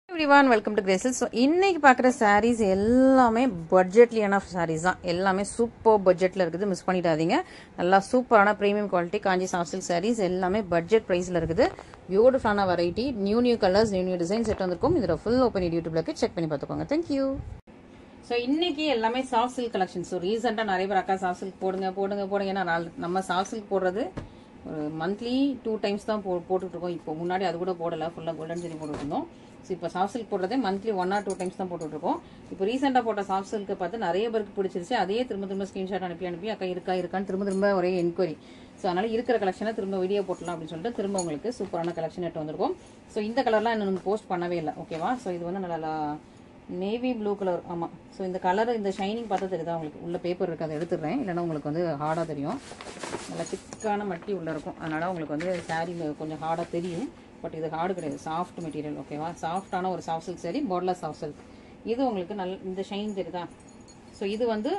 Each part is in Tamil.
Everyone, welcome to Graces. So, இன்னைக்கு பார்க்குற sarees எல்லாமே பட்ஜெட்லியான sarees தான். எல்லாமே சூப்பர் பட்ஜெட்டில் இருக்குது, மிஸ் பண்ணிடாதீங்க. நல்லா சூப்பரான ப்ரீமியம் குவாலிட்டி காஞ்சி சாஃப்ட் சில்க் sarees எல்லாமே பட்ஜெட் ப்ரைஸில் இருக்குது. பியூட்டிஃபுல்லான variety, new colours, new design set வந்திருக்கும். இதோட ஃபுல் ஓப்பன் யூடியூப்ல செக் பண்ணி பார்த்துக்கோங்க. தேங்க்யூ. ஸோ இன்னைக்கு எல்லாமே சாஃப்ட் சில்க் கலெக்ஷன். ஸோ ரீசெண்டாக நிறைய பேர் அக்கா சாஃப்ட் சில்க் போடுங்க. ஏன்னா நம்ம சாஃப்ட் சில்க் போடுறது ஒரு மந்த்லி 2 times தான் போட்டுட்ருக்கோம். இப்போ முன்னாடி அது கூட போடலை, ஃபுல்லாக கோல்டன் ஜெரி போட்டுருந்தோம். ஸோ இப்போ சாஃப்ட் சில்க் போடுறதே மந்த்லி 1 or 2 times தான் போட்டுட்ருக்கோம். இப்போ ரீசெண்டாக போட்ட சாஃப்ட் சில்க்கு பார்த்து நிறைய பேருக்கு பிடிச்சிருச்சு. அதே திரும்ப ஸ்க்ரீன்ஷாட் அனுப்பி அக்கா இருக்கான்னு திரும்ப ஒரே என்கொயரி. ஸோ அதனால் இருக்கிற கலெக்ஷனை திரும்ப வீடியோ போட்டலாம் அப்படின்னு சொல்லிட்டு திரும்ப உங்களுக்கு சூப்பரான கலெக்ஷன் எடுத்து வந்திருக்கோம். ஸோ இந்த கலர்லாம் இன்னும் போஸ்ட் பண்ணவே இல்லை, ஓகேவா? ஸோ இது வந்து நல்லா நேவி ப்ளூ கலர். ஆமாம், ஸோ இந்த கலர், இந்த ஷைனிங் பார்த்தா தெரியுதா உங்களுக்கு? உள்ள பேப்பர் இருக்குது, அதை எடுத்துடுறேன், இல்லைன்னா உங்களுக்கு வந்து ஹார்டாக தெரியும். நல்லா திக்கான மட்டி உள்ளே இருக்கும், அதனால் உங்களுக்கு வந்து சாரீ கொஞ்சம் ஹார்டாக தெரியும். பட் இது ஹார்டு கிடையாது, சாஃப்ட் மெட்டீரியல், ஓகேவா? சாஃப்டான ஒரு soft silk sari, borderless soft silk. இது உங்களுக்கு இந்த ஷைன் தெரியுதா? ஸோ இது வந்து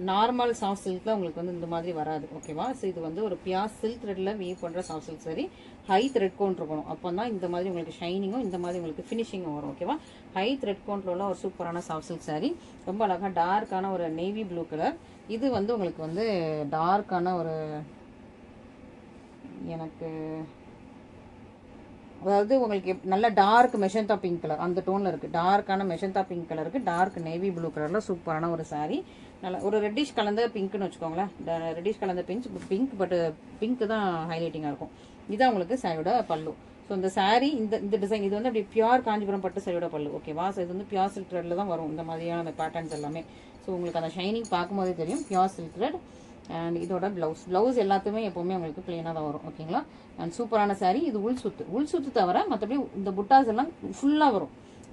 நார்மல் சாஃப்ட் சில்கில் உங்களுக்கு வந்து இந்த மாதிரி வராது, ஓகேவா? ஸோ இது வந்து ஒரு பியாஸ் சில்க் த்ரெட்டில் வீவ் பண்ணுற soft silk sorry. High thread count இருக்கணும், அப்போ தான் இந்த மாதிரி உங்களுக்கு ஷைனிங்கும் இந்த மாதிரி உங்களுக்கு ஃபினிஷிங்கும் வரும், ஓகேவா? ஹை த்ரெட் கவுண்ட்ல உள்ள ஒரு சூப்பரான சாஃப்ட் சில்க் சாரி. ரொம்ப அழகாக டார்க்கான ஒரு நேவி ப்ளூ கலர். இது வந்து உங்களுக்கு வந்து டார்க்கான ஒரு, எனக்கு அதாவது உங்களுக்கு நல்ல டார்க் மெஷந்தா பிங்க் கலர் அந்த டோனில் இருக்குது. டார்க்கான மெஷந்தா பிங்க் கலருக்கு டார்க் நேவி ப்ளூ கலரில் சூப்பரான ஒரு சாரீ. நல்லா ஒரு ரெட்டிஷ் கலந்த பிங்க்னு வச்சுக்கோங்களேன். ரெட்டிஷ் கலந்த பிங்க், பட் பிங்க் தான் ஹைலைட்டிங்காக இருக்கும். இதுதான் உங்களுக்கு சாரியோட பல்லு. ஸோ இந்த சாரீ இந்த டிசைன் இது வந்து அப்படி பியூர் காஞ்சிபுரம் பட்டு சாரியோட பல்லு, ஓகேவா? ஸோ இது வந்து பியூர் சில்க் த்ரெட்ல தான் வரும் இந்த மாதிரியான அந்த பேட்டர்ன்ஸ் எல்லாமே. ஸோ உங்களுக்கு அந்த ஷைனிங் பார்க்கும்போதே தெரியும் பியூர் சில்க் த்ரெட். அண்ட் இதோட பிளவுஸ் எல்லாத்துமே எப்போவுமே உங்களுக்கு பிளெயினாக தான் வரும், ஓகேங்களா? அண்ட் சூப்பரான சாரீ. இது உள் சுத்து தவிர மற்றபடி இந்த புட்டாஸ் எல்லாம் ஃபுல்லாக வரும்.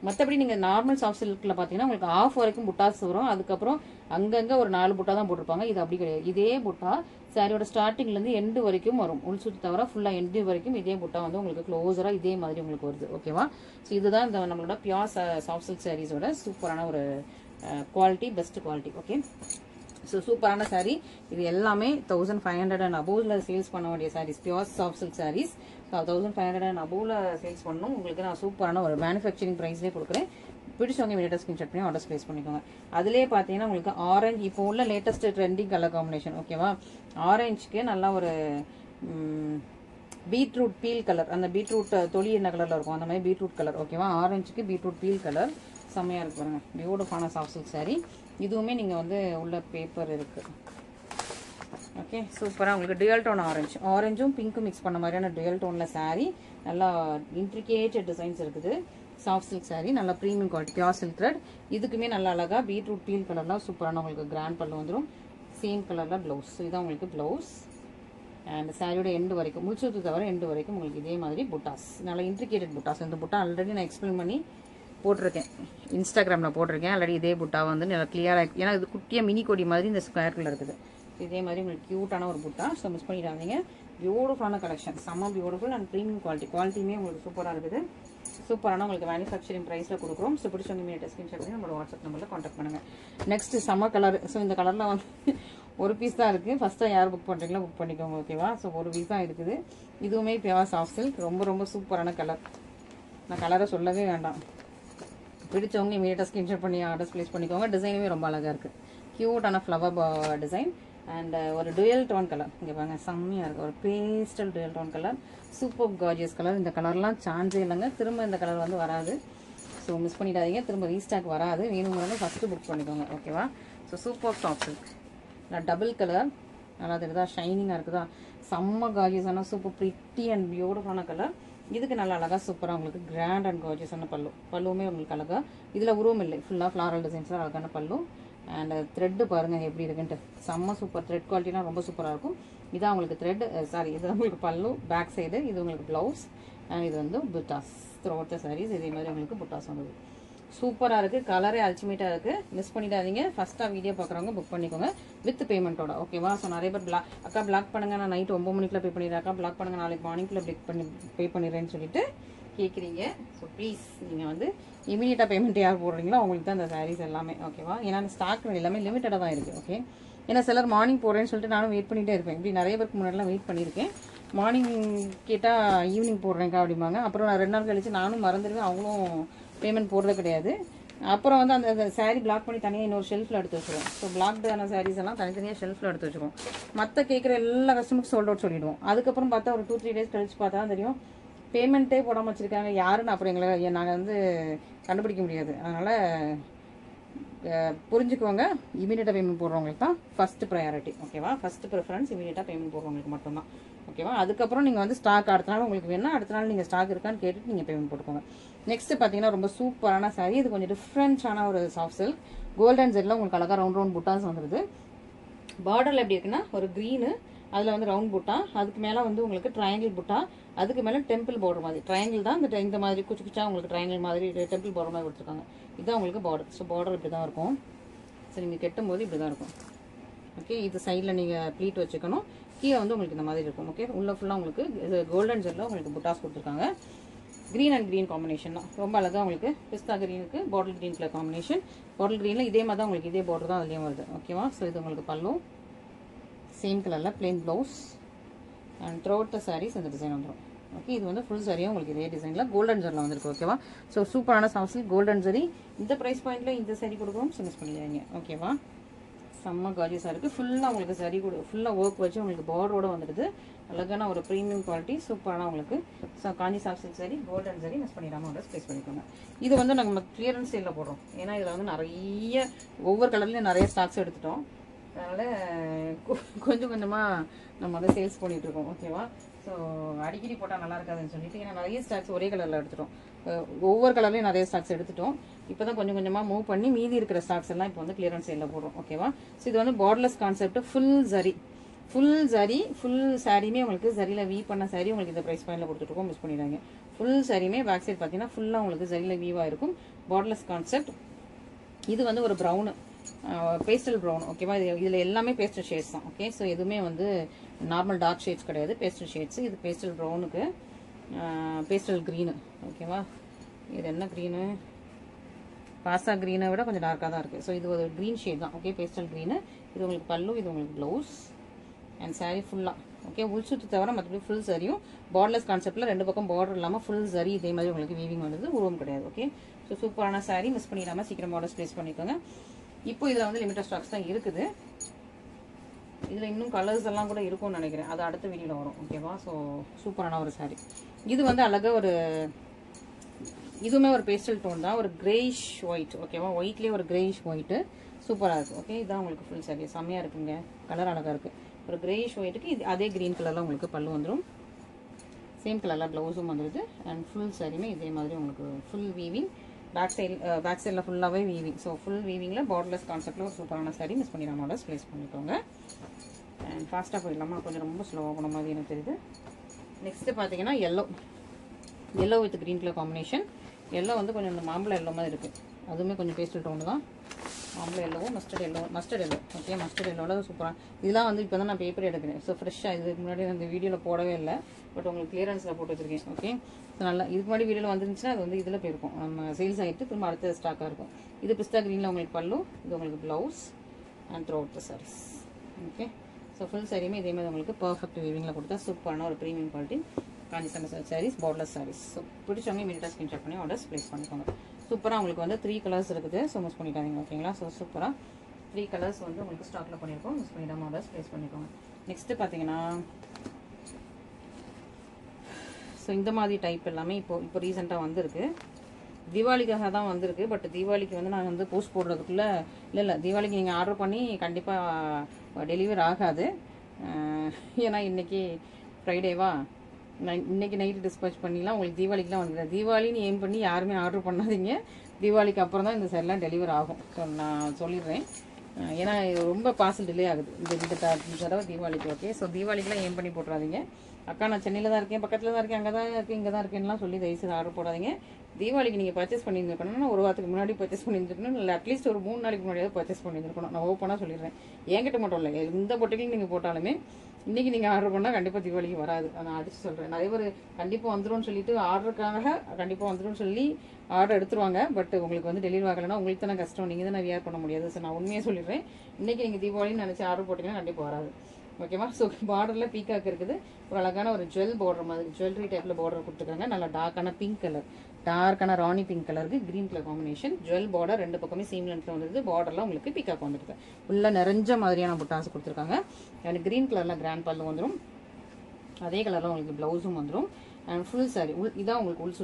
மற்றபடி நீங்கள் நார்மல் சாஃப்ட் சில்கில் பார்த்தீங்கன்னா உங்களுக்கு ஆஃப் வரைக்கும் புட்டாஸ் வரும். அதுக்கப்புறம் அங்கங்கே ஒரு 4 புட்டா தான் போட்டிருப்பாங்க. இது அப்படி கிடையாது. இதே புட்டா சாரியோட ஸ்டார்டிங்லேருந்து எண்டு வரைக்கும் வரும். உள் சுத்து தவிர ஃபுல்லாக எண்டு வரைக்கும் இதே புட்டா வந்து உங்களுக்கு க்ளோஸராக இதே மாதிரி உங்களுக்கு வருது, ஓகேவா? ஸோ இதுதான் இந்த நம்மளோட பியூர் சாஃப்ட் சில்க் சாரீஸோட சூப்பரான ஒரு quality, best quality, okay? So சூப்பரான சாரீ. இது எல்லாமே 1500 and above சேல்ஸ் பண்ண வேண்டிய sarees, pure soft silk sarees. 1500 and above sales பண்ணணும். உங்களுக்கு நான் சூப்பரான ஒரு மேனுஃபேக்சரிங் ப்ரைஸ்லேயே கொடுக்குறேன். பிடிச்சவங்க இமீடியட்டாக ஸ்கிரீன்ஷாட் பண்ணி ஆர்டர்ஸ் ப்ளேஸ் பண்ணிக்கோங்க. அதிலே பார்த்தீங்கன்னா உங்களுக்கு ஆரஞ்சு, இப்போ உள்ள லேட்டஸ்ட் ட்ரெண்டிங் கலர் காம்பினேஷன், ஓகேவா? ஆரஞ்சுக்கு நல்லா ஒரு பீட்ரூட் பீல் கலர், அந்த பீட்ரூட் தொலி என்ன கலரில் இருக்கும் அந்த மாதிரி பீட்ரூட் கலர், ஓகேவா? ஆரஞ்சுக்கு பீட்ரூட் பீல் கலர் செம்மையாக இருக்கு பாருங்க. பியூட்டிஃபுல்லான சாஃப்ட் சில்க் சாரீ. இதுவுமே நீங்கள் வந்து உள்ள பேப்பர் இருக்குது, ஓகே? சூப்பராக உங்களுக்கு டுயல் டோன் ஆரஞ்சும் பிங்க்கும் மிக்ஸ் பண்ண மாதிரியான டுயல் டோனில் சாரீ. நல்லா இன்ட்ரிகேட்டட் டிசைன்ஸ் இருக்குது. சாஃப்ட் சில்க் சாரீ, நல்லா premium quality, pure silk thread. இதுக்குமே நல்லா அழகாக பீட்ரூட் பீல் கலர்லாம் சூப்பரான உங்களுக்கு கிராண்ட் பல்லு வந்துடும். சேம் கலரில் ப்ளவுஸ். இதுதான் உங்களுக்கு ப்ளவுஸ். அண்ட் சாரியோட எண்டு வரைக்கும், முழுச்சூத்து தவிர எண்டு வரைக்கும் உங்களுக்கு இதே மாதிரி புட்டாஸ், நல்லா இன்ட்ரிகேட்டட் புட்டாஸ். இந்த புட்டா ஆல்ரெடி நான் எக்ஸ்பிளைன் பண்ணி போட்டிருக்கேன், இன்ஸ்டாகிராமில் போட்டிருக்கேன் ஆல்ரெடி. இதே புட்டா வந்து நல்லா கிளியராக, ஏன்னா இது குட்டியாக மினி கொடி மாதிரி இந்த ஸ்கொயர்ல இருக்குது. இதே மாதிரி உங்களுக்கு க்யூட்டான ஒரு புட்டா. ஸோ மிஸ் பண்ணிடாதீங்க. பியூட்டிஃபுல்லான கலெக்ஷன், செம்ம பியூட்டிஃபுல் அண்ட் ப்ரீமியம் குவாலிட்டியுமே உங்களுக்கு சூப்பராக இருக்குது. சூப்பரான உங்களுக்கு மேனுஃபேக்சரிங் ப்ரைஸில் கொடுக்குறோம். ஸோ பிடிச்சவங்க இமீடியட்டாக ஸ்கிரீன்ஷாட் பண்ணி நம்மளோட வாட்ஸ்அப் நம்பரில் கான்டாக்ட் பண்ணுங்கள். Next summer colour. ஸோ இந்த கலரில் வந்து ஒரு பீஸ் தான் இருக்குது. ஃபஸ்ட்டாக யார் புக் பண்ணுறீங்களோ புக் பண்ணிக்கோங்க, ஓகேவா? ஸோ ஒரு பீஸ் தான் இருக்குது. இதுவுமே பியூர் சாஃப்ட் சில்க், ரொம்ப சூப்பரான கலர். நான் கலரை சொல்லவே வேண்டாம். பிடிச்சவங்க இமீடியட்டாக ஸ்கிரீன்ஷாட் பண்ணி ஆர்டர்ஸ் ப்ளேஸ் பண்ணிக்கோங்க. டிசைனுமே ரொம்ப அழகாக இருக்குது. க்யூட்டான ஃப்ளவர் டிசைன் அண்ட் ஒரு டுயல் டோன் கலர். இங்கே பாருங்க, செம்மையாக இருக்குது. ஒரு pastel dual tone colour, super gorgeous colour. இந்த கலர்லாம் சான்ஸே இல்லைங்க, திரும்ப இந்த கலர் வந்து வராது. ஸோ மிஸ் பண்ணிடாதீங்க, திரும்ப ரீஸ்டாக் வராது. வேணுங்கிறத ஃபஸ்ட்டு புக் பண்ணிக்கோங்க, ஓகேவா? ஸோ சூப்பர் சாஃப்ட் சில்க், நான் டபுள் கலர், நல்லா தெரியுதா? ஷைனிங்காக இருக்குதா? செம்ம கார்ஜியஸான சூப்பர் ப்ரிட்டி அண்ட் பியூட்டிஃபுல்லான கலர். இதுக்கு நல்லா அழகாக சூப்பராக உங்களுக்கு கிராண்ட் அண்ட் கார்ஜியஸான பல்லுமே உங்களுக்கு அழகாக. இதில் உருவம் இல்லை, ஃபுல்லாக ஃப்ளாரல் டிசைன்ஸ் தான் அழகான பல்லு. அண்ட் த்ரெட்டு பாருங்கள் எப்படி இருக்குன்ட்டு, செம்ம சூப்பர். த்ரெட் குவாலிட்டிலாம் ரொம்ப சூப்பராக இருக்கும். இதான் உங்களுக்கு த்ரெட், சாரி, இது உங்களுக்கு பல்லு பேக் சைடு. இது உங்களுக்கு ப்ளவுஸ் அண்ட் இது வந்து புட்டாஸ் த்ரூ அவுட் த சாரீஸ். இதே மாதிரி உங்களுக்கு புட்டாஸ் வந்தது. சூப்பராக இருக்குது, கலரே அல்டிமேட்டாக இருக்குது. மிஸ் பண்ணிடாதீங்க. ஃபஸ்ட்டாக வீடியோ பார்க்குறவங்க புக் பண்ணிக்கோங்க வித் பேமெண்ட்டோட, ஓகேவா? ஸோ நிறைய பேர் அக்கா பிளாக் பண்ணுங்கள், நான் நைட் 9 மணிக்குள்ள பே பண்ணிடுறேன், அக்கா பிளாக் பண்ணுங்கள், நாளைக்கு மார்னிங்கில் பே பண்ணிடுறேன்னு சொல்லிட்டு கேட்குறீங்க. ஸோ ப்ளீஸ் நீங்கள் வந்து இமீடியட்டாக பேமெண்ட் யார் போடுறீங்களோ அவங்களுக்கு தான் இந்த சாரீஸ் எல்லாமே, ஓகேவா? ஏன்னா ஸ்டாக் எல்லாமே லிமிட்டடாக தான் இருக்குது, ஓகே? ஏன்னா சிலர் மார்னிங் போடுறேன்னு சொல்லிட்டு நானும் வெயிட் பண்ணிகிட்டே இருப்பேன். இப்படி நிறைய பேருக்கு முன்னாடிலாம் வெயிட் பண்ணியிருக்கேன். மார்னிங் கேட்டால் ஈவினிங் போடுறேங்க்கா அப்படிம்பாங்க. அப்புறம் நான் 2 நாள் கழிச்சு நானும் மறந்துடுவேன், அவங்களும் பேமெண்ட் போடுறது கிடையாது. அப்புறம் வந்து அந்த சாரீ பிளாக் பண்ணி தனியாக இன்னொரு ஷெல்ஃபில் எடுத்து வச்சுருவோம். ஸோ பிளாக்டான சாரீஸ் எல்லாம் தனித்தனியாக ஷெல்ஃபில் எடுத்து வச்சுருவோம். மற்ற கேட்குற எல்லா கஸ்டமருக்கு சோல்ட் அவுட் சொல்லிவிடுவோம். அதுக்கப்புறம் பார்த்தா ஒரு 2-3 டேஸ் கழிச்சு பார்த்தா தெரியும் பேமெண்ட்டே போடாமல் வச்சுருக்காங்க யாருன்னு. அப்புறம் எங்களை நாங்கள் வந்து கண்டுபிடிக்க முடியாது. அதனால் புரிஞ்சுக்குவாங்க. இமீடியட்டாக பேமெண்ட் போடுறவங்களுக்கு தான் ஃபஸ்ட்டு ப்ரையாரிட்டி. ஓகேவா? ஃபஸ்ட்டு ப்ரிஃபரன்ஸ் இமீடியட்டாக பேமெண்ட் போடுறவங்களுக்கு மட்டும்தான். ஓகேவா? அதுக்கப்புறம் நீங்கள் வந்து ஸ்டாக் அடுத்த நாள் உங்களுக்கு வேணால் அடுத்த நாள் நீங்கள் ஸ்டாக் இருக்கான்னு கேட்டுட்டு நீங்கள் பேமெண்ட் போட்டுக்கோங்க. நெக்ஸ்ட்டு பார்த்தீங்கன்னா ரொம்ப சூப்பரான சாரீ. இது கொஞ்சம் டிஃப்ரெண்ட்டான ஒரு சாஃப்ட் சில்க் கோல்டன் ஜெட்டில் உங்களுக்கு அழகாக ரவுண்ட் புட்டாஸ் வந்துடுது. பார்டரில் எப்படி இருக்குன்னா ஒரு க்ரீனு, அதில் வந்து ரவுண்ட் புட்டா, அதுக்கு மேலே வந்து உங்களுக்கு ட்ரையாங்கிள் புட்டா, அதுக்கு மேலே டெம்பிள் பார்டர் மாதிரி ட்ரையாங்கிள் தான் இந்த மாதிரி குச்சி குச்சா உங்களுக்கு ட்ரையாங்கிள் மாதிரி டெம்பிள் பார்டர் மாதிரி கொடுத்துருக்காங்க. இதுதான் உங்களுக்கு பார்டர். ஸோ பார்டர் இப்படி தான் இருக்கும். ஸோ நீங்கள் கெட்டும்போது இப்படி தான் இருக்கும். ஓகே, இது சைடில் நீங்கள் ப்ளீட் வச்சுக்கணும். கீழே வந்து உங்களுக்கு இந்த மாதிரி இருக்கும். ஓகே, உள்ள ஃபுல்லாக உங்களுக்கு இது கோல்டன் ஜெல்லில் உங்களுக்கு புட்டாஸ் கொடுத்துருக்காங்க. க்ரீன் அண்ட் க்ரீன் காம்பினேஷன் தான். ரொம்ப அழகாக உங்களுக்கு பிஸ்தா க்ரீனுக்கு பாட்டில் க்ரீன் கலர் காம்பினேஷன். பாட்டில் க்ரீனில் இதே மாதிரி தான் உங்களுக்கு இதே பார்டர் தான் அதுலேயும் வருது. ஓகேவா? ஸோ இது உங்களுக்கு பல்லு சேம் கலரில் பிளெயின் ப்ளவுஸ் அண்ட் த்ரோட் த சாரீஸ் இந்த டிசைன் வந்துடும். ஓகே, இது வந்து ஃபுல் சரியாக உங்களுக்கு இதே டிசைனில் கோல்டன் ஜெரில் வந்துருக்கு. ஓகேவா? ஸோ சூப்பரான சாஃப்ட் கோல்டன் ஜெரி. இந்த ப்ரைஸ் பாயிண்ட்டில் இந்த சாரீ கொடுக்குறோம். மிஸ் பண்ணிடுவீங்க. ஓகேவா? செம்ம காஜியஸாக இருக்குது. ஃபுல்லாக உங்களுக்கு சரி கூட ஃபுல்லாக ஒர்க் வச்சு உங்களுக்கு பார்டரோட வந்துடுது. அழகான ஒரு ப்ரீமியம் குவாலிட்டி சூப்பரான உங்களுக்கு Kanchi soft silk saree golden saree miss பண்ணிடாமல் ஆர்டர் ப்ளேஸ் பண்ணிக்கோங்க. இது வந்து நம்ம கிளியரன்ஸ் சேலில் போடுறோம். ஏன்னா இதில் வந்து நிறைய ஒவ்வொரு கலர்லேயும் நிறைய ஸ்டாக்ஸ் எடுத்துட்டோம். அதனால் கொஞ்சம் கொஞ்சமாக நம்ம வந்து சேல்ஸ் பண்ணிகிட்ருக்கோம். ஓகேவா? ஸோ அடிக்கடி போட்டால் நல்லா இருக்காதுன்னு சொல்லிட்டு ஏன்னா நிறைய ஸ்டாக்ஸ் ஒரே கலரில் எடுத்துட்டோம். ஒவ்வொரு கலர்லேயும் நிறைய ஸ்டாக்ஸ் எடுத்துட்டோம். இப்போ தான் கொஞ்சம் கொஞ்சமாக மூவ் பண்ணி மீதி இருக்கிற ஸ்டாக்ஸ் எல்லாம் இப்போ வந்து கிளியரன்ஸ் சேலில் போடுறோம். ஓகேவா? ஸோ இது வந்து borderless concept full zari full சாரியுமே உங்களுக்கு சரியில் வீ பண்ண சாரி உங்களுக்கு இந்த ப்ரைஸ் பாயிண்டில் கொடுத்துட்ருக்கோம். மிஸ் பண்ணிடுறாங்க. ஃபுல் சாரியுமே பேக் சைட் பார்த்தீங்கன்னா ஃபுல்லாக உங்களுக்கு சரியில் வீவாக இருக்கும். Borderless concept. இது வந்து ஒரு ப்ரௌனு பேஸ்டல் ப்ரௌன். ஓகேவா? இதில் எல்லாமே பேஸ்டல் ஷேட்ஸ் தான். ஓகே, ஸோ எதுவுமே வந்து நார்மல் டார்க் ஷேட்ஸ் கிடையாது, பேஸ்டல் ஷேட்ஸ். இது பேஸ்டல் ப்ரௌனுக்கு பேஸ்டல் க்ரீனு. ஓகேவா? இது என்ன க்ரீனு? பாசா க்ரீனை விட கொஞ்சம் டார்க்காக தான் இருக்குது. ஸோ இது ஒரு க்ரீன் ஷேட் தான். Okay, pastel green. இது உங்களுக்கு பல்லு, இது உங்களுக்கு ப்ளவுஸ் அண்ட் சாரீ ஃபுல்லாக. ஓகே, உள் சுற்று தவிர மற்றபடி ஃபுல் சரியும் பார்டர்லெஸ் கான்செப்டில் ரெண்டு பக்கம் பார்டர் இல்லாமல் ஃபுல் சரி இதே மாதிரி உங்களுக்கு வீவிங் வந்தது. உருவம் கிடையாது. ஓகே, ஸோ சூப்பரான சாரீ மிஸ் பண்ணிடாமல் சீக்கிரம் ஆர்டர்ஸ் ப்ளேஸ் பண்ணிக்கோங்க. இப்போ இதில் வந்து லிமிட்டட் ஸ்டாக்ஸ் தான் இருக்குது. இதில் இன்னும் கலர்ஸ் எல்லாம் கூட இருக்கும்னு நினைக்கிறேன். அது அடுத்த வீடியோவில் வரும். ஓகேவா? ஸோ சூப்பரான ஒரு சாரீ. இது வந்து அழகாக ஒரு இதுவுமே ஒரு பேஸ்டல் டோன் தான், ஒரு கிரேஷ் ஒயிட். ஓகேவா? ஒயிட்லேயே ஒரு கிரேஷ் ஒயிட்டு சூப்பராக இருக்குது. ஓகே, இதுதான் உங்களுக்கு ஃபுல் சாரீ. செம்மையாக இருக்குங்க. கலர் அழகாக இருக்குது. ஒரு கிரேஷ் ஒயிட்டுக்கு இது அதே க்ரீன் கலரில் உங்களுக்கு பல்லு வந்துடும். சேம் கலரில் ப்ளவுஸும் வந்துடுது. அண்ட் ஃபுல் சாரியுமே இதே மாதிரி உங்களுக்கு ஃபுல் வீவிங். பேக் சைடில் ஃபுல்லாகவே வீவிங். ஸோ ஃபுல் வீவிங்கில் பார்டர்லெஸ் கான்செப்டில் ஒரு சூப்பரான சாரீ மிஸ் பண்ணிடாம ஆர்டர்ஸ் ப்ளேஸ் பண்ணிக்கோங்க. அண்ட் ஃபாஸ்ட்டாக போயிடலாமா? கொஞ்சம் ரொம்ப ஸ்லோவாக போன மாதிரி எனக்கு தெரியுது. நெக்ஸ்ட்டு பார்த்தீங்கன்னா yellow with green colour combination. Yellow வந்து கொஞ்சம் இந்த மாம்பழம் எல்லோ மாதிரி இருக்குது. அதுவுமே கொஞ்சம் பேஸ்டல் டோனு தான். மாம்பழம் எல்லோவும் மஸ்டர்ட் எல்லோ. ஓகே, மஸ்டர்ட் எல்லோவில் சூப்பராக. இதெல்லாம் வந்து இப்போ தான் நான் பேப்பர் எடுக்கிறேன். ஸோ ஃப்ரெஷ்ஷாக இதுக்கு முன்னாடி அந்த வீடியோவில் போடவே இல்லை. பட் உங்களுக்கு கிளியரன்ஸில் போட்டு வச்சுருக்கேன். ஓகே, ஸோ நல்லா இதுக்கு முன்னாடி வீடியோவில் வந்துருந்துச்சுன்னா அது வந்து இதில் போயிருக்கும். நம்ம சேல்ஸ் ஆகிட்டு திரும்ப அடுத்த ஸ்டாக்காக இருக்கும். இது பிஸ்தா க்ரீனில் உங்களுக்கு பல்லு, இது உங்களுக்கு blouse and throughout the sarees. Okay, so full சாரியுமே இதே மாதிரி உங்களுக்கு பர்ஃபெக்ட் வீவிங்கில் கொடுத்தா சூப்பரான ஒரு premium quality Kanchi sarees borderless sarees. So பிடிச்சவங்க இமீடியட்டாக ஸ்கிரீன்ஷாட் பண்ணி ஆர்டர்ஸ் ப்ளேஸ் பண்ணிக்கோங்க. சூப்பராக உங்களுக்கு வந்து 3 கலர்ஸ் இருக்குது. ஸோ மிஸ் பண்ணிட்டாங்க. ஓகேங்களா? ஸோ சூப்பராக 3 கலர்ஸ் வந்து உங்களுக்கு ஸ்டாக்கில் பண்ணியிருக்கோம். மிஸ் பண்ணிடாமல் ஆர்டர்ஸ் ப்ளேஸ் பண்ணிக்கோங்க. நெக்ஸ்ட்டு பார்த்தீங்கன்னா ஸோ இந்த மாதிரி டைப் எல்லாமே இப்போ ரீசெண்டாக வந்திருக்கு. தீபாவளிக்காக தான் வந்திருக்கு. பட் தீபாவளிக்கு வந்து நான் வந்து போஸ்ட் போடுறதுக்குள்ளே இல்லை தீபாவளிக்கு நீங்கள் ஆர்டர் பண்ணி கண்டிப்பாக டெலிவரி ஆகாது. ஏன்னா இன்றைக்கி ஃப்ரைடேவா, இன்றைக்கி நைட்டு டிஸ்பேச் பண்ணிலாம் உங்களுக்கு தீபாவளிக்குலாம் வந்துடுது. தீபாவளின்னு எய்ம் பண்ணி யாருமே ஆர்டர் பண்ணாதீங்க. தீபாவளிக்கு அப்புறம் தான் இந்த சரிலாம் டெலிவரி ஆகும். ஸோ நான் சொல்லிடுறேன். ஏன்னா ரொம்ப பார்சல் டிலே ஆகுது இந்த தடவை தீபாவளிக்கு. ஓகே, ஸோ தீபாவளிக்குலாம் எய்ம் பண்ணி போட்டுறாதீங்க. அக்கா நான் சென்னையில் தான் இருக்கேன், பக்கத்தில் தான் இருக்கேன், அங்கே தான் இருக்கேன், இங்கே தான் இருக்கேன்லாம் சொல்லி தயவுசெய்து ஆர்டர் போடாதீங்க. தீபாவளிக்கு நீங்கள் பர்ச்சேஸ் பண்ணியிருந்துருக்கணும்னா ஒரு வாரத்துக்கு முன்னாடி பர்ச்சேஸ் பண்ணியிருந்துருக்கணும். இல்லை அட்லீஸ்ட் ஒரு 3 நாளைக்கு முன்னாடியாவது பர்ச்சேஸ் பண்ணியிருக்கணும். நான் ஓப்பனாக சொல்லிடுறேன். என்கிட்ட மட்டும் இல்லை, எந்த பொட்டிலையும் நீங்கள் போட்டாலுமே இன்றைக்கி நீங்கள் ஆர்டர் பண்ணால் கண்டிப்பாக தீபாவளிக்கு வராது. நான் அடித்து சொல்கிறேன். நிறைய பேர் கண்டிப்பாக வந்துடும் சொல்லிட்டு ஆர்டருக்காக கண்டிப்பாக வந்துடும் சொல்லி ஆர்டர் எடுத்துருவாங்க. பட் உங்களுக்கு வந்து டெலிவரி ஆகலைன்னா உங்களுக்கு தானே கஷ்டம். நீங்கள் தான் வியர் பண்ண முடியாது. ஸோ நான் உண்மையாக சொல்லிடுறேன். இன்றைக்கி நீங்கள் தீபாவளின்னு நினச்சி ஆர்டர் போட்டிங்கன்னா கண்டிப்பாக வராது. ஓகேவா? ஸோ பார்டரில் பீக்காக் இருக்குது. ஒரு அழகான ஒரு ஜுவல் பார்டர் மாதிரி ஜுவல்லரி டைப்பில் பார்டர் கொடுத்துருக்காங்க. நல்லா டார்க்கான பிங்க் கலர். டார்க்கான ராணி பிங்க் கலருக்கு green colour combination. Jewel border 2 பக்கமே சேம் லென்த்ல வந்துருது. பார்டர்லாம் உங்களுக்கு பிகாக் வந்துருக்கு. உள்ள நிறைஞ்ச மாதிரியான புட்டாஸ் கொடுத்துருக்காங்க. அண்ட் கிரீன் கலர்ல கிராண்ட் பல்லு வந்துடும். அதே கலர்ல உங்களுக்கு பிளவுஸும் வந்துடும். அண்ட் ஃபுல் சாரி இதான் உங்களுக்கு உள்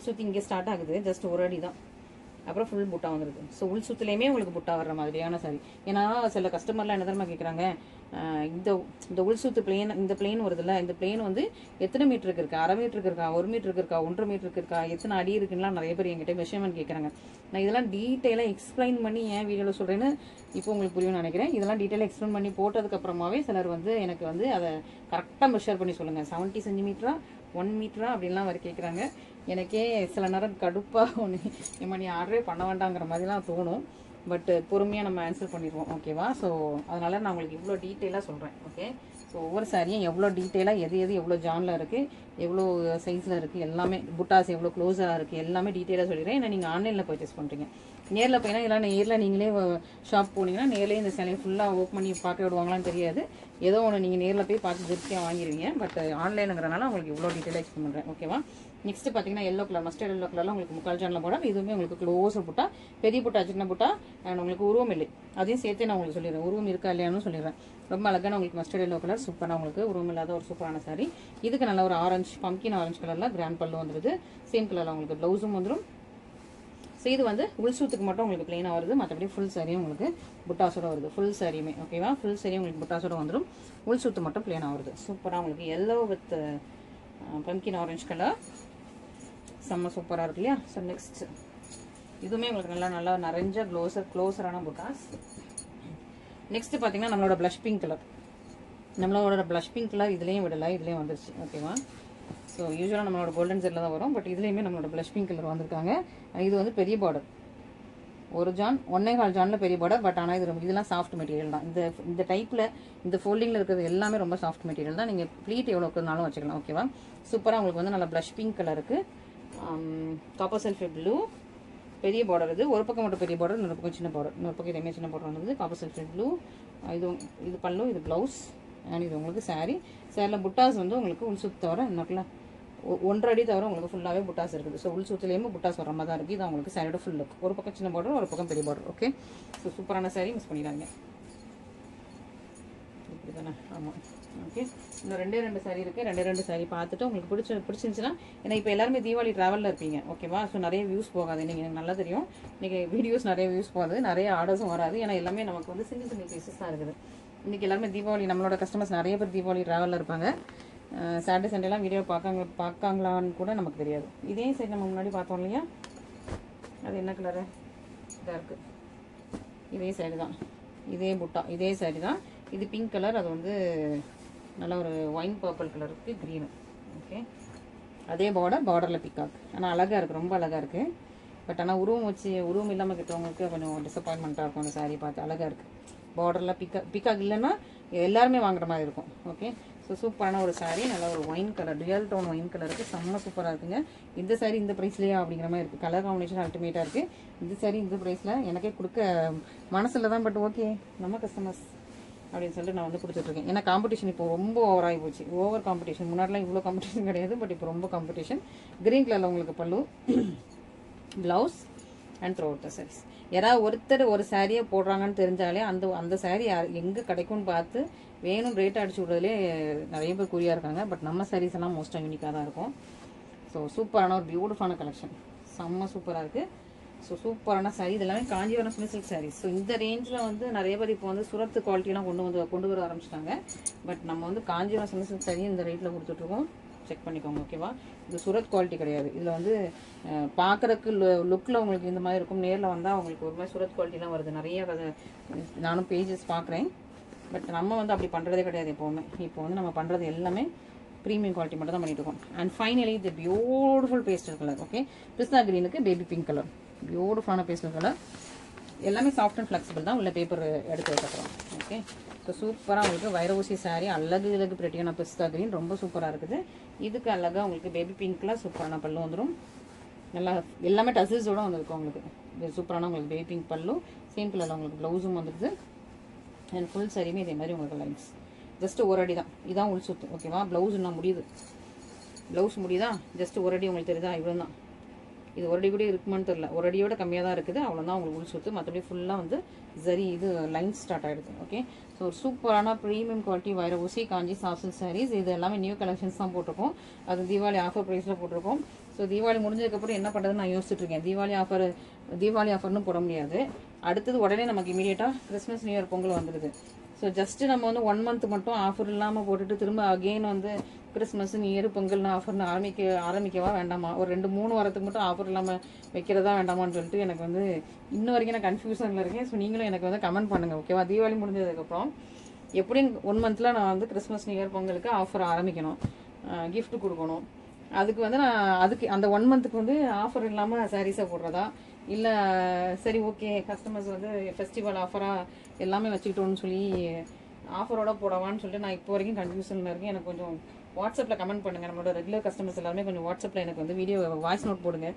சுத்து இங்கே ஸ்டார்ட் ஆகுது. ஜஸ்ட் ஒரு அடி தான். அப்புறம் ஃபுல் புட்டா வந்துருது. ஸோ உள் சுத்துலேயுமே உங்களுக்கு புட்டா வர்ற மாதிரியான சாரி. ஏன்னா சில கஸ்டமர்லாம் என்ன தெரியுமா கேட்குறாங்க, இந்த உள் சுத்து பிளேன், இந்த பிளேன் வருதுல்ல, இந்த பிளேன் வந்து எத்தனை மீட்டருக்கு இருக்கா, 1/2 மீட்டருக்கு இருக்கா, 1 மீட்டருக்கு இருக்கா, 1.5 மீட்டருக்கு இருக்கா, எத்தனை அடி இருக்குன்னுலாம் நிறைய பேர் என்கிட்ட மெஷர்மெண்ட் கேட்குறாங்க. நான் இதெல்லாம் டீட்டெயிலாக எக்ஸ்பிளைன் பண்ணி ஏன் வீடியோவில் சொல்கிறேன்னு இப்போ உங்களுக்கு புரியும்னு நினைக்கிறேன். இதெல்லாம் டீட்டெயிலாக எக்ஸ்பிளைன் பண்ணி போட்டதுக்கு அப்புறமாவே சிலர் வந்து எனக்கு வந்து அதை கரெக்டாக மெஷர் பண்ணி சொல்லுங்கள். 70 சென்டிமீட்டரா 1 மீட்டரா அப்படின்லாம் அவர் கேட்குறாங்க. எனக்கே சில நேரம் கடுப்பாக ஒன்று ஏமா நீ ஆர்டரே பண்ண வேண்டாங்கிற மாதிரிலாம் தோணும். பட் பொறுமையாக நம்ம ஆன்சர் பண்ணிடுவோம். ஓகேவா? ஸோ அதனால் நான் உங்களுக்கு இவ்வளோ டீட்டெயிலாக சொல்கிறேன். ஓகே, ஸோ ஒவ்வொரு சாரியும் எவ்வளோ டீட்டெயிலாக எது எவ்வளோ ஜானில் இருக்குது, எவ்வளோ சைஸில் இருக்குது, எல்லாமே புட்டாஸ் எவ்வளோ க்ளோஸாக இருக்குது, எல்லாமே டீட்டெயிலாக சொல்லிடுறேன். ஏன்னா நீங்கள் ஆன்லைனில் பர்ச்சேஸ் பண்ணுறீங்க. நேரில் போயினா இல்லை நேரில் நீங்களே ஷாப் போனீங்கன்னா நேரில் இந்த சேலையை ஃபுல்லாக ஓப்பன் பண்ணி பார்க்க விடுவாங்களான்னு தெரியாது. ஏதோ ஒன்று நீங்கள் நேரில் போய் பார்த்து திருப்தியாக வாங்கிடுவீங்க. பட் ஆன்லைனுங்கிறனால உங்களுக்கு இவ்வளோ டீட்டெயிலாக எக்ஸ்பிளைன் பண்ணுறேன். ஓகேவா? நெக்ஸ்ட் பார்த்தீங்கன்னா எல்லோ கலர், மஸ்டர்ட் எல்லோ கலரில் உங்களுக்கு முக்கால் ஜானில் போடாமல் இதுவுமே உங்களுக்கு க்ளோஸர் புட்டா, பெரிய புட்டா, சின்ன புட்டா, அண்ட் உங்களுக்கு உருவம் இல்லை. அதையும் சேர்த்து நான் உங்களுக்கு சொல்லிடுறேன். உருவம் இருக்கா இல்லையானு சொல்லிடுறேன். ரொம்ப அழகான உங்களுக்கு மஸ்டர்ட் எல்லோ கலர் சூப்பராக உங்களுக்கு உருவம் இல்லாத ஒரு சூப்பரான சாரி. இதுக்கு நல்ல ஒரு ஆரஞ்சு பம்கின் ஆரஞ்சு கலரில் கிராண்ட் பல்லு வந்துடுது. சேம் கலரில் உங்களுக்கு ப்ளவுஸும் வந்துடும். ஸோ இது வந்து உள்சூத்துக்கு மட்டும் உங்களுக்கு பிளெயினாக வருது. மற்றபடி ஃபுல் சாரியும் உங்களுக்கு புட்டாஸோட வருது. ஃபுல் சாரியுமே ஓகேவா? ஃபுல் சாரியும் உங்களுக்கு புட்டாஸோட வந்துடும். உள்சூத்து மட்டும் பிளெயினாக வருது. சூப்பராக உங்களுக்கு yellow with pumpkin orange colour செம்ம சூப்பராக இருக்கு இல்லையா? ஸோ நெக்ஸ்ட் இதுவுமே உங்களுக்கு நல்லா நிறைஞ்ச க்ளோஸரான புட்டாஸ். நெக்ஸ்ட் பார்த்தீங்கன்னா நம்மளோட ப்ளஷ் பிங்க் கலர். நம்மளோட ப்ளஷ் பிங்க் கலர் இதுலேயும் விடலை, இதுலேயும் வந்துருச்சு. ஓகேவா? ஸோ யூஸ்வலாக நம்மளோட கோல்டன் செட்டில் தான் வரும். பட் இதுலேயுமே நம்மளோட ப்ளஷ் பிங்க் கலர் வந்திருக்காங்க. இது வந்து பெரிய பார்டர், 1 ஜான் 1.25 ஜானில் பெரிய பார்டர். பட் ஆனால் இதெல்லாம் சாஃப்ட் மெட்டீரியல் தான். இந்த டைப்பில் இந்த ஃபோல்டிங்கில் இருக்கிறது எல்லாமே ரொம்ப சாஃப்ட் மெட்டீரியல் தான். நீங்கள் ப்ளீட் எவ்வளோ இருக்கிறதுனாலும் வச்சுக்கலாம். ஓகேவா? சூப்பராக உங்களுக்கு வந்து நல்லா ப்ளஷ் பிங்க் கலருக்கு காப்பர் சல்ஃபேட் ப்ளூ பெரிய பார்டர். ஒரு பக்கம் மட்டும் பெரிய பார்டர், இன்னொரு பக்கம் சின்ன பார்டர், இன்னொரு பக்கம் இதே சின்ன பார்டர் வந்தது. Copper sulphate blue. இது பல்லு, இது ப்ளவுஸ், அண்ட் இது உங்களுக்கு சாரீ. சேரில் புட்டாஸ் வந்து உங்களுக்கு உள் சுத்து தவிர இன்னொருல 1.5 அடி தவிர உங்களுக்கு ஃபுல்லாகவே புட்டாஸ் இருக்குது. ஸோ உள் சுத்துலேயுமே புட்டாஸ் வர மாதிரி தான் இருக்குது. இது உங்களுக்கு சாரியோட ஃபுல் லுக். ஒரு பக்கம் சின்ன பார்டர், ஒரு பக்கம் பெரிய பார்டர். ஓகே, ஸோ சூப்பரான சாரி, மிஸ் பண்ணிடாங்க. இப்படி தானே? ஆமாம். ஓகே, இன்னும் 2 சாரி இருக்குது. 2 சாரி பார்த்துட்டு உங்களுக்கு பிடிச்சிருந்துச்சுன்னா, ஏன்னா இப்போ எல்லாருமே தீபாவளி ட்ராவலில் இருப்பீங்க. ஓகேவா? ஸோ நிறைய வியூஸ் போகாது. நீங்கள் எனக்கு நல்லா தெரியும். நீங்கள் வீடியோஸ் நிறைய வியூஸ் போகாது, நிறைய ஆர்டர்ஸும் வராது. ஏன்னா எல்லாமே நமக்கு வந்து சிங்கிள் பீசஸ் தான் இருக்குது. இன்றைக்கி எல்லாருமே தீபாவளி, நம்மளோட கஸ்டமர்ஸ் நிறைய பேர் தீபாவளி ட்ராவலில் இருப்பாங்க. சாட்டர்டே சண்டேலாம் வீடியோ பார்க்காங்களான்னு கூட நமக்கு தெரியாது. இதே சைடு நம்ம முன்னாடி பார்த்தோம் இல்லையா? அது என்ன கலரு? இதாக இருக்குது. இதே சைடு தான், இதே புட்டா, இதே சைடு தான். இது பிங்க் கலர், அது வந்து நல்லா ஒரு ஒயின் பர்பிள் கலருக்கு க்ரீனு. ஓகே, அதே பார்டரில் பிக்காக். ஆனால் அழகாக இருக்குது, ரொம்ப அழகாக இருக்குது. பட் ஆனால் உருவம் இல்லாமல் கிட்டவங்களுக்கு கொஞ்சம் டிசப்பாயின்மெண்ட்டாக இருக்கும். அந்த சாரீ பார்த்து அழகாக இருக்குது. பார்டரில் பிக்காக் இல்லைன்னா எல்லாருமே வாங்குற மாதிரி இருக்கும். ஓகே, ஸோ சூப்பரான ஒரு சாரீ. நல்லா ஒரு wine colour, dual tone wine கலருக்கு செம்ம சூப்பராக இருக்குங்க. இந்த சாரீ இந்த ப்ரைஸ்லையா அப்படிங்கிற மாதிரி இருக்குது. கலர் காம்பினேஷன் அல்டிமேட்டாக இருக்குது. இந்த சாரீ இந்த ப்ரைஸில் எனக்கே கொடுக்க மனசில் தான். பட் ஓகே, நம்ம கஸ்டமர்ஸ் அப்படின்னு சொல்லிட்டு நான் வந்து கொடுத்துட்ருக்கேன். ஏன்னா காம்படிஷன் இப்போ ரொம்ப ஓவராகி போச்சு. Over competition. முன்னாடிலாம் இவ்வளோ காம்படிஷன் கிடையாது. பட் இப்போ ரொம்ப காம்படிஷன். கிரீன் கலரில் உங்களுக்கு pallu, blouse and throw out the sarees. யாராவது ஒருத்தர் ஒரு சாரியை போடுறாங்கன்னு தெரிஞ்சாலே அந்த சாரீ எங்கே கிடைக்கும்னு பார்த்து வேணும் ரேட் அடிச்சு விடுறதுலே நிறைய பேர் குறியாக இருக்காங்க. பட் நம்ம சாரீஸ் எல்லாம் மோஸ்ட்டாக யூனிக்காக தான் இருக்கும். ஸோ சூப்பரான ஒரு பியூட்டிஃபுல்லான கலெக்ஷன், செம்ம சூப்பராக இருக்குது. ஸோ சூப்பரான சாரீ. இதெல்லாமே காஞ்சிபுரம் சில்க் சாரீஸ். ஸோ இந்த ரேஞ்சில் வந்து நிறைய பேர் இப்போ வந்து சுரத்து குவாலிட்டிலாம் கொண்டு வர ஆரம்பிச்சிட்டாங்க. பட் நம்ம வந்து காஞ்சிபுரம் சில்க் சாரீ இந்த ரேட்டில் கொடுத்துட்ருக்கோம். செக் பண்ணிக்கோங்க. ஓகேவா? இது சூரத் குவாலிட்டி கிடையாது. இதில் வந்து பார்க்குறதுக்கு லுக்கில் உங்களுக்கு இந்த மாதிரி இருக்கும். நேரில் வந்தால் உங்களுக்கு ஒரு மாதிரி சூரத் குவாலிட்டிலாம் வருது. நிறைய நானும் பேஜஸ் பார்க்குறேன். பட் நம்ம வந்து அப்படி பண்ணுறதே கிடையாது எப்போவுமே. இப்போ வந்து நம்ம பண்ணுறது எல்லாமே ப்ரீமியம் குவாலிட்டி மட்டும் தான் பண்ணிட்டு இருக்கோம். அண்ட் ஃபைனலி இது பியூட்டிஃபுல் பேஸ்டல் கலர். ஓகே, பிஸ்தா கிரீனுக்கு பேபி பிங்க் கலர், பியூட்டிஃபுல்லான பேஸ்டல் கலர். எல்லாமே சாஃப்ட் அண்ட் ஃப்ளெக்சிபிள் தான். உள்ள பேப்பர் எடுத்து வைக்கிறோம். ஓகே, ஸோ சூப்பராக உங்களுக்கு வைரவூசி சாரீ, அழகு பிரெட்டியான பிஸ்தா கிரீன், ரொம்ப சூப்பராக இருக்குது. இதுக்கு அழகாக உங்களுக்கு பேபி பிங்க்கில் சூப்பரான பல்லு வந்துடும். நல்லா எல்லாமே டசில்ஸோடு வந்துருக்கும் உங்களுக்கு. இது சூப்பரான உங்களுக்கு பேபி பிங்க் பல்லு, சேம் கலரில் உங்களுக்கு ப்ளவுஸும் வந்துடுது. அண்ட் ஃபுல் சாரியுமே இதே மாதிரி உங்களுக்கு லைன்ஸ். ஜஸ்ட் ஒரு அடி தான். இதான் உள் சுத்து. ஓகேவா? ப்ளவுஸ் இன்னும் முடியுது. ப்ளவுஸ் முடியுதா, ஜஸ்ட் ஒரு அடி உங்களுக்கு தெரியுதா, இவ்வளோ தான். இது ஒரு அடி கூட இருக்குமான்னு தெரியல, ஒரு அடியோட கம்மியாக தான் இருக்குது, அவ்வளோதான் உங்களுக்கு உள் சுற்று. மற்றபடி ஃபுல்லாக வந்து ஜரி இது லைன் ஸ்டார்ட் ஆகிடுது. ஓகே, ஸோ ஒரு சூப்பரான ப்ரீமியம் குவாலிட்டி வைர ஊசி காஞ்சி சாஃப்ட் சில்க் சாரீஸ். இது எல்லாமே நியூ கலெக்ஷன்ஸ் தான் போட்டிருக்கோம். அது தீபாவளி ஆஃபர் ப்ரைஸில் போட்டிருக்கோம். ஸோ தீபாவளி முடிஞ்சதுக்கப்புறம் என்ன பண்ணுறதுன்னு நான் யோசிச்சுட்டு இருக்கேன். தீபாவளி ஆஃபர்னு போட முடியாது. அடுத்தது உடனே நமக்கு இமீடியட்டாக கிறிஸ்மஸ் நியூ இயர் பொங்கல் வந்துடுது. ஸோ ஜஸ்ட்டு நம்ம வந்து 1 மந்த் மட்டும் ஆஃபர் இல்லாமல் போட்டுட்டு திரும்ப அகெயின் வந்து கிறிஸ்மஸ் நியூ இயர் பொங்கல்னு ஆஃபர்னு ஆரம்பிக்கவா வேண்டாமா, ஒரு 2-3 வாரத்துக்கு மட்டும் ஆஃபர் இல்லாமல் வைக்கிறதா வேண்டாமான்னு சொல்லிட்டு எனக்கு வந்து இன்ன வரைக்கும் நான் கன்ஃபியூஷனில் இருக்கேன். ஸோ நீங்களும் எனக்கு வந்து கமெண்ட் பண்ணுங்கள். ஓகேவா, தீபாவளி முடிஞ்சதுக்கப்புறம் எப்படியும் 1 மந்த்தில் நான் வந்து கிறிஸ்மஸ் நியூ இயர் பொங்கலுக்கு ஆஃபர் ஆரம்பிக்கணும், கிஃப்ட் கொடுக்கணும். அதுக்கு வந்து நான் அந்த 1 மந்த்துக்கு வந்து ஆஃபர் இல்லாமல் சாரீஸை போடுறதா, இல்லை சரி ஓகே கஸ்டமர்ஸ் வந்து ஃபெஸ்டிவல் ஆஃபராக எல்லாமே வச்சுக்கிட்டோன்னு சொல்லி ஆஃபரோட போடவான்னு சொல்லிட்டு நான் இப்போ வரைக்கும் கன்ஃபியூஷனில் இருக்கேன். எனக்கு கொஞ்சம் வாட்ஸ்அப்பில் கமெண்ட் பண்ணுங்கள். நம்மளோட ரெகுலர் கஸ்டமர்ஸ் எல்லாருமே கொஞ்சம் வாட்ஸ்அப்பில் எனக்கு வந்து வீடியோ வாய்ஸ் நோட் போடுங்க,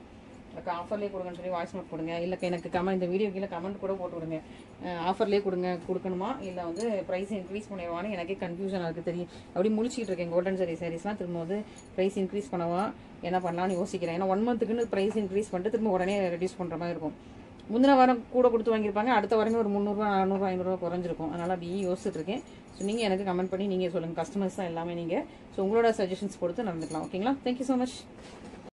ஆஃபர்லேயே கொடுங்கன்னு சொல்லி வாய்ஸ் நோட் போடுங்க. இல்லை எனக்கு இந்த வீடியோ கீழே கமெண்ட் கூட போட்டு விடுங்க, ஆஃபர்லேயே கொடுக்கணுமா இல்லை வந்து ப்ரைஸ் இன்க்ரீஸ் பண்ணிடுவான்னு எனக்கே கன்ஃபியூஷனாக இருக்குது. தெரியும் அப்படி முடிச்சிட்டு இருக்கேன். கோல்டன் சாரீஸ்லாம் திரும்ப வந்து ப்ரைஸ் இன்க்ரீஸ் பண்ணவா என்ன பண்ணலான்னு யோசிக்கிறேன். ஏன்னா 1 மந்த்துக்குன்னு ப்ரைஸ் இன்க்ரீஸ் பண்ணிட்டு திரும்ப உடனே ரெடியூஸ் பண்ணுற மாதிரி இருக்கும். முந்தின வாரம் கூட கொடுத்து வாங்கியிருப்பாங்க, அடுத்த வாரமே ஒரு 300 400 500 குறைஞ்சிருக்கும். அதனால் அப்படி யோசிச்சுட்டு இருக்கேன். ஸோ நீங்கள் எனக்கு கமெண்ட் பண்ணி நீங்கள் சொல்லுங்கள். கஸ்டமர்ஸ் தான் எல்லாமே நீங்கள். ஸோ உங்களோட சஜஷன்ஸ் கொடுத்து நடந்துக்கலாம். ஓகேங்களா, தேங்க்யூ ஸோ மச்.